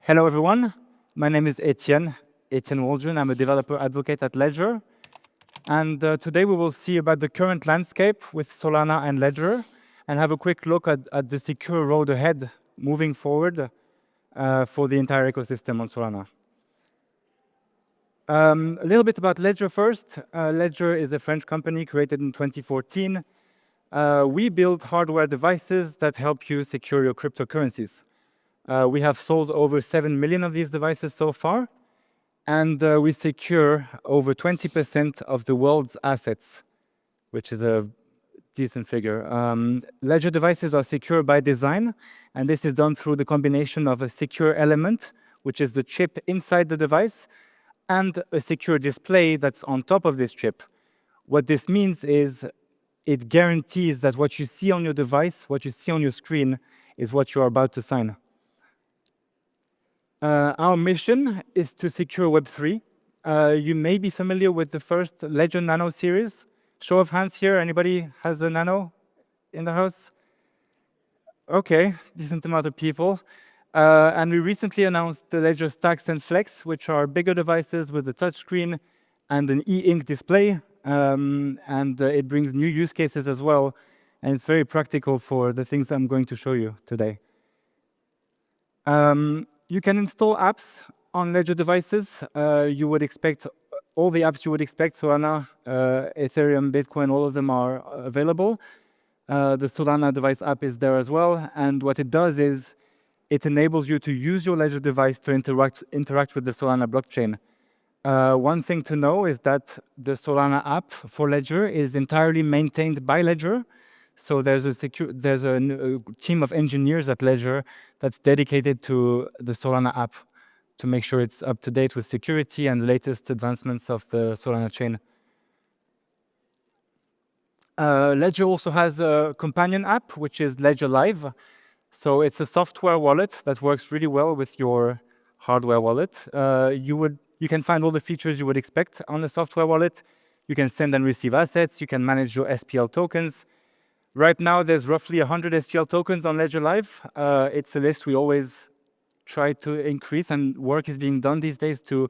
Hello, everyone. My name is Etienne Waldron. I'm a developer advocate at Ledger. And today we will see about the current landscape with Solana and Ledger and have a quick look at the secure road ahead moving forward for the entire ecosystem on Solana. A little bit about Ledger first. Ledger is a French company created in 2014. We build hardware devices that help you secure your cryptocurrencies. We have sold over 7 million of these devices so far, and we secure over 20% of the world's assets, which is a decent figure. Ledger devices are secure by design, and this is done through the combination of a secure element, which is the chip inside the device, and a secure display that's on top of this chip. What this means is it guarantees that what you see on your device, what you see on your screen, is what you're about to sign. Our mission is to secure Web3. You may be familiar with the first Ledger Nano series. Show of hands here, anybody has a Nano in the house? Okay, decent amount of people. And we recently announced the Ledger Stacks and Flex, which are bigger devices with a touchscreen and an e-ink display. It brings new use cases as well. And it's very practical for the things I'm going to show you today. You can install apps on Ledger devices. You would expect all the apps you would expect, Solana, Ethereum, Bitcoin, all of them are available. The Solana device app is there as well. And what it does is it enables you to use your Ledger device to interact with the Solana blockchain. One thing to know is that the Solana app for Ledger is entirely maintained by Ledger. So there's a team of engineers at Ledger that's dedicated to the Solana app to make sure it's up to date with security and the latest advancements of the Solana chain. Ledger also has a companion app, which is Ledger Live. So it's a software wallet that works really well with your hardware wallet. You can find all the features you would expect on a software wallet. You can send and receive assets. You can manage your SPL tokens. Right now, there's roughly 100 SPL tokens on Ledger Live. It's a list we always try to increase, and work is being done these days to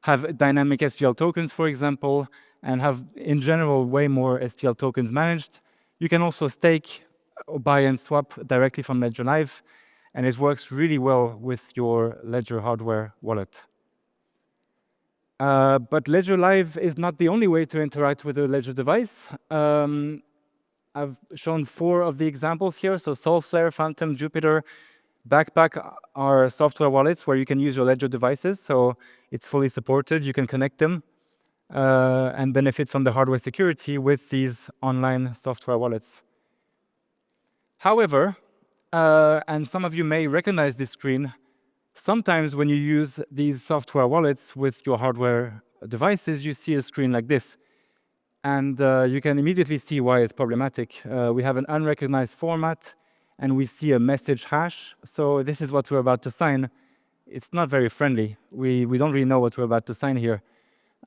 have dynamic SPL tokens, for example, and have, in general, way more SPL tokens managed. You can also stake or buy and swap directly from Ledger Live, and it works really well with your Ledger hardware wallet. But Ledger Live is not the only way to interact with a Ledger device. I've shown 4 of the examples here. So Solflare, Phantom, Jupiter, Backpack are software wallets where you can use your Ledger devices. So it's fully supported. You can connect them and benefit from the hardware security with these online software wallets. However, and some of you may recognize this screen, sometimes when you use these software wallets with your hardware devices, you see a screen like this. And you can immediately see why it's problematic. We have an unrecognized format, and we see a message hash. So this is what we're about to sign. It's not very friendly. We don't really know what we're about to sign here.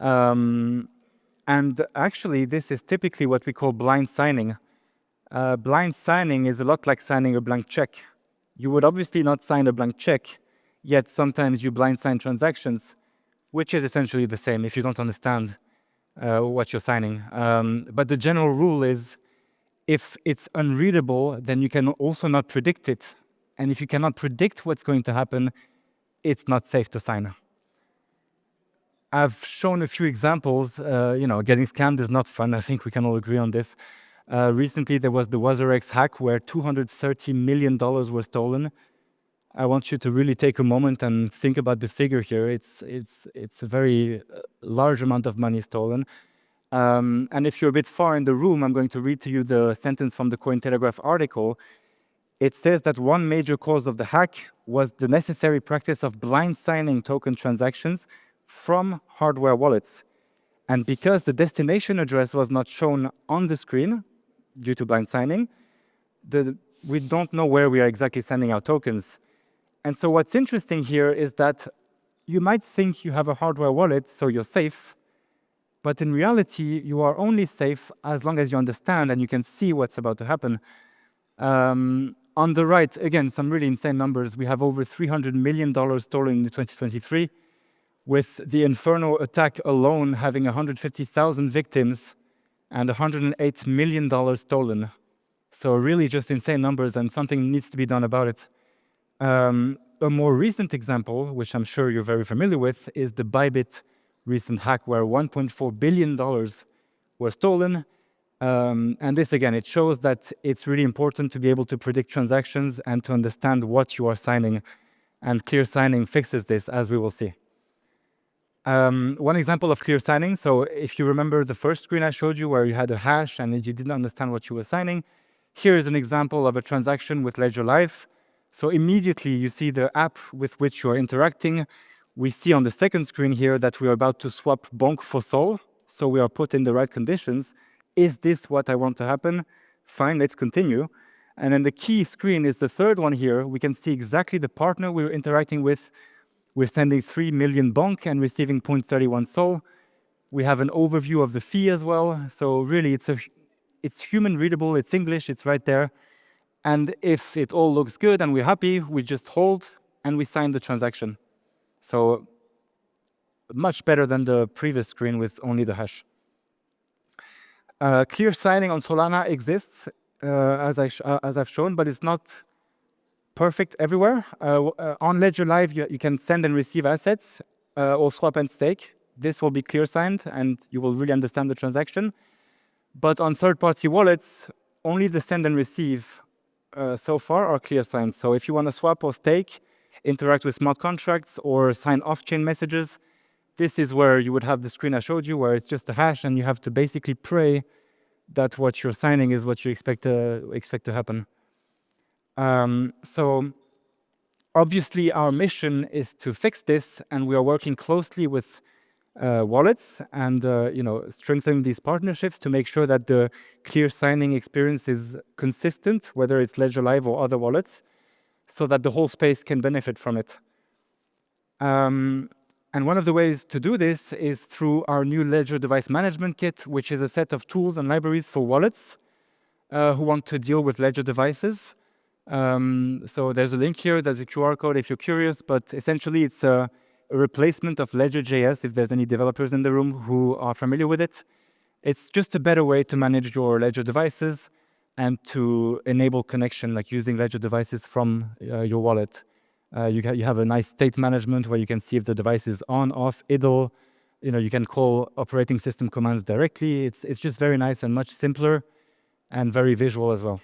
And actually, this is typically what we call blind signing. Blind signing is a lot like signing a blank check. You would obviously not sign a blank check, yet sometimes you blind sign transactions, which is essentially the same if you don't understand what you're signing. But the general rule is if it's unreadable, then you can also not predict it. And if you cannot predict what's going to happen, it's not safe to sign. I've shown a few examples. Getting scammed is not fun. I think we can all agree on this. Recently, there was the WazirX hack where $230 million were stolen. I want you to really take a moment and think about the figure here. It's a very large amount of money stolen. And if you're a bit far in the room, I'm going to read to you the sentence from the Cointelegraph article. It says that one major cause of the hack was the necessary practice of blind signing token transactions from hardware wallets. And because the destination address was not shown on the screen due to blind signing, we don't know where we are exactly sending our tokens. And so what's interesting here is that you might think you have a hardware wallet, so you're safe. But in reality, you are only safe as long as you understand and you can see what's about to happen. On the right, again, some really insane numbers. We have over $300 million stolen in 2023, with the Inferno attack alone having 150,000 victims and $108 million stolen. So really just insane numbers, and something needs to be done about it. A more recent example, which I'm sure you're very familiar with, is the Bybit recent hack where $1.4 billion were stolen. And this, again, it shows that it's really important to be able to predict transactions and to understand what you are signing. And clear signing fixes this, as we will see. One example of clear signing, so if you remember the first screen I showed you where you had a hash and you didn't understand what you were signing, here is an example of a transaction with Ledger Live. So immediately you see the app with which you're interacting. We see on the second screen here that we are about to swap Bonk for Sol. So we are put in the right conditions. Is this what I want to happen? Fine, let's continue. And then the key screen is the third one here. We can see exactly the partner we're interacting with. We're sending 3 million Bonk and receiving 0.31 Sol. We have an overview of the fee as well. So really, it's human readable, it's English, it's right there. And if it all looks good and we're happy, we just hold and we sign the transaction. So much better than the previous screen with only the hash. Clear signing on Solana exists, as I've shown, but it's not perfect everywhere. On Ledger Live, you can send and receive assets or swap and stake. This will be clear signed and you will really understand the transaction. But on third-party wallets, only the send and receive so far are clear signed. So if you want to swap or stake, interact with smart contracts or sign off-chain messages, this is where you would have the screen I showed you, where it's just a hash and you have to basically pray that what you're signing is what you expect to happen. So obviously our mission is to fix this, and we are working closely with wallets and strengthening these partnerships to make sure that the clear signing experience is consistent, whether it's Ledger Live or other wallets, so that the whole space can benefit from it. And one of the ways to do this is through our new Ledger Device Management Kit, which is a set of tools and libraries for wallets who want to deal with Ledger devices. So there's a link here, there's a QR code if you're curious, but essentially it's a replacement of Ledger.js, if there's any developers in the room who are familiar with it. It's just a better way to manage your Ledger devices and to enable connection, like using Ledger devices from your wallet. You have a nice state management where you can see if the device is on, off, idle. You can call operating system commands directly. It's just very nice and much simpler and very visual as well.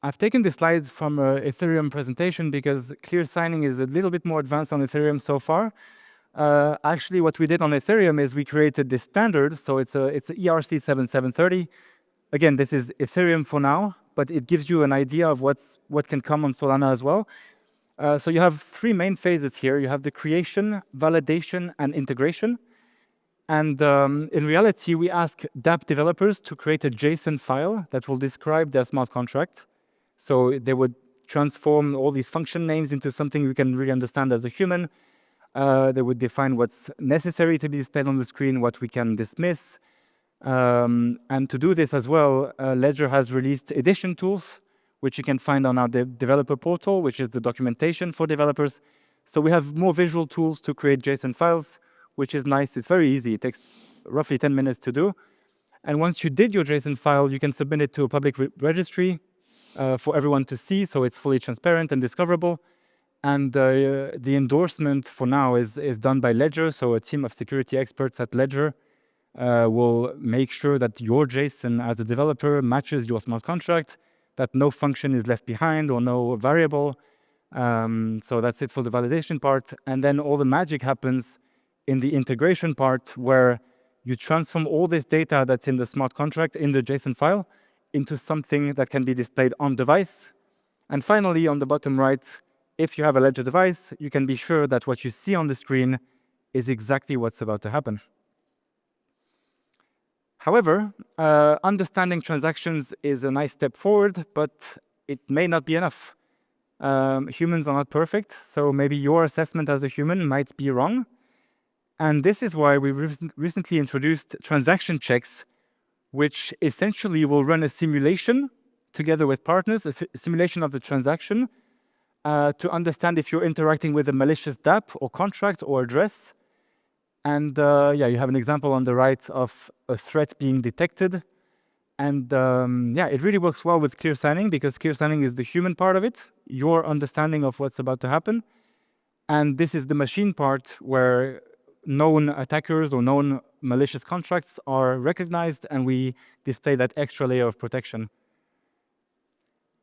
I've taken this slide from an Ethereum presentation because clear signing is a little bit more advanced on Ethereum so far. Actually, what we did on Ethereum is we created this standard. So it's a ERC 7730. Again, this is Ethereum for now, but it gives you an idea of what can come on Solana as well. So you have three main phases here. You have the creation, validation, and integration. And in reality, we ask dApp developers to create a JSON file that will describe their smart contract. So they would transform all these function names into something you can really understand as a human. They would define what's necessary to be displayed on the screen, what we can dismiss. And to do this as well, Ledger has released edition tools, which you can find on our developer portal, which is the documentation for developers. So we have more visual tools to create JSON files, which is nice. It's very easy. It takes roughly 10 minutes to do. And once you did your JSON file, you can submit it to a public registry for everyone to see, so it's fully transparent and discoverable. And the endorsement for now is done by Ledger, so a team of security experts at Ledger will make sure that your JSON as a developer matches your smart contract, that no function is left behind or no variable. So that's it for the validation part. And then all the magic happens in the integration part, where you transform all this data that's in the smart contract in the JSON file into something that can be displayed on device. And finally, on the bottom right, if you have a Ledger device, you can be sure that what you see on the screen is exactly what's about to happen. However, understanding transactions is a nice step forward, but it may not be enough. Humans are not perfect, so maybe your assessment as a human might be wrong. And this is why we recently introduced transaction checks, which essentially will run a simulation together with partners, a simulation of the transaction to understand if you're interacting with a malicious DApp or contract or address. And yeah, you have an example on the right of a threat being detected. And yeah, it really works well with clear signing because clear signing is the human part of it, your understanding of what's about to happen. And this is the machine part where known attackers or known malicious contracts are recognized, and we display that extra layer of protection.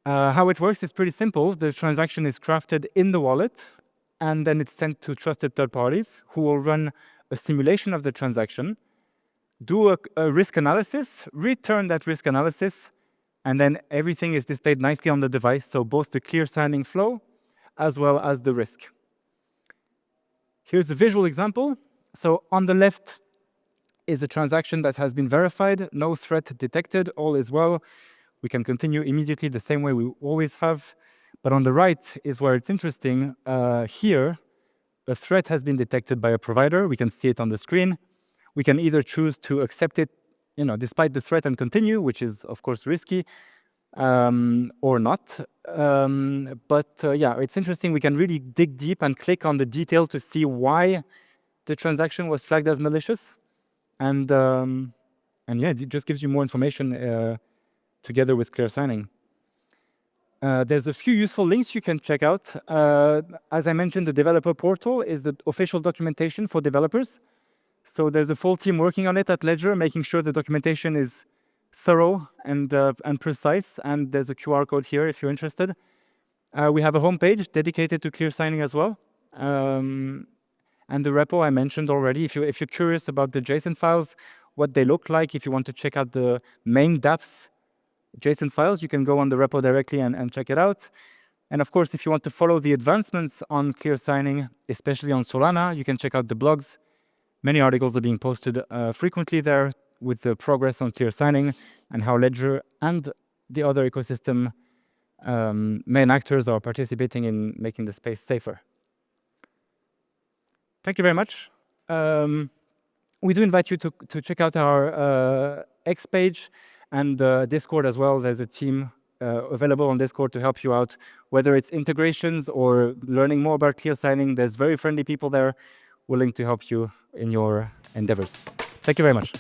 How it works is pretty simple. The transaction is crafted in the wallet, and then it's sent to trusted third parties who will run a simulation of the transaction, do a risk analysis, return that risk analysis, and then everything is displayed nicely on the device, so both the clear signing flow as well as the risk. Here's a visual example. So on the left is a transaction that has been verified, no threat detected, all is well. We can continue immediately the same way we always have. But on the right is where it's interesting. Here, a threat has been detected by a provider. We can see it on the screen. We can either choose to accept it, despite the threat and continue, which is of course risky, or not. Yeah, it's interesting. We can really dig deep and click on the detail to see why the transaction was flagged as malicious. And yeah, it just gives you more information together with clear signing. There's a few useful links you can check out. As I mentioned, the developer portal is the official documentation for developers. So there's a full team working on it at Ledger, making sure the documentation is thorough and precise. And there's a QR code here if you're interested. We have a homepage dedicated to clear signing as well. And the repo I mentioned already. If you're curious about the JSON files, what they look like, if you want to check out the main dApps JSON files, you can go on the repo directly and check it out. And of course, if you want to follow the advancements on clear signing, especially on Solana, you can check out the blogs. Many articles are being posted frequently there with the progress on clear signing and how Ledger and the other ecosystem main actors are participating in making the space safer. Thank you very much. We do invite you to check out our X page and Discord as well. There's a team available on Discord to help you out, whether it's integrations or learning more about clear signing. There's very friendly people there willing to help you in your endeavors. Thank you very much.